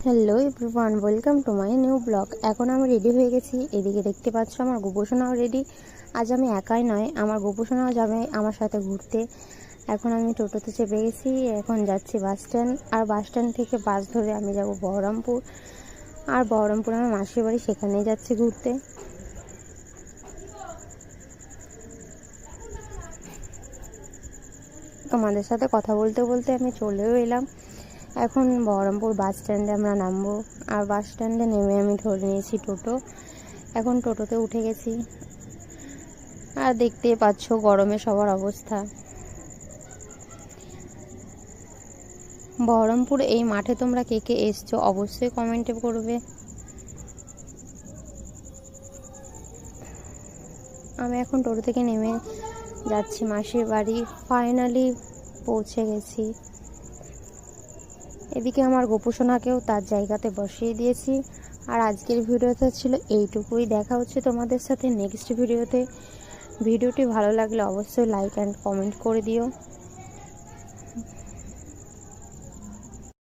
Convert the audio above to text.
Hello everyone, welcome to my new blog. এখন আমি ready হয়ে গেছি। এদিকে দেখতে পাচ্ছ আমার গোপোষণাও রেডি। আজ আমি একাই নয়, আমার গোপোষণাও যাবে আমার সাথে ঘুরতে। এখন আমি টোটোতে চেপে গেছি, এখন যাচ্ছি বাস স্ট্যান্ড। আর বাস স্ট্যান্ড থেকে বাস ধরে আমি যাব বহরমপুর। আর বহরমপুর আমার মাসির বাড়ি, সেখানেই যাচ্ছি ঘুরতে। তোমাদের সাথে কথা বলতে বলতে আমি চলেও এলাম। এখন বহরমপুর বাস স্ট্যান্ডে আমরা নামবো। আর বাস স্ট্যান্ডে নেমে আমি ধরে নিয়েছি টোটো। এখন টোটোতে উঠে গেছি। আর দেখতেই পাচ্ছ গরমে সবার অবস্থা। বহরমপুর এই মাঠে তোমরা কে কে এসছো অবশ্যই কমেন্টে করবে। আমি এখন টোটো থেকে নেমে যাচ্ছি মাসির বাড়ি। ফাইনালি পৌঁছে গেছি। এদিকে আমার গোপোষণাকেও তার জায়গাতে বসিয়ে দিয়েছি। আর আজকের ভিডিওটা ছিল এইটুকুই। দেখা হচ্ছে তোমাদের সাথে নেক্সট ভিডিওতে। ভিডিওটি ভালো লাগলে অবশ্যই লাইক অ্যান্ড কমেন্ট করে দিও।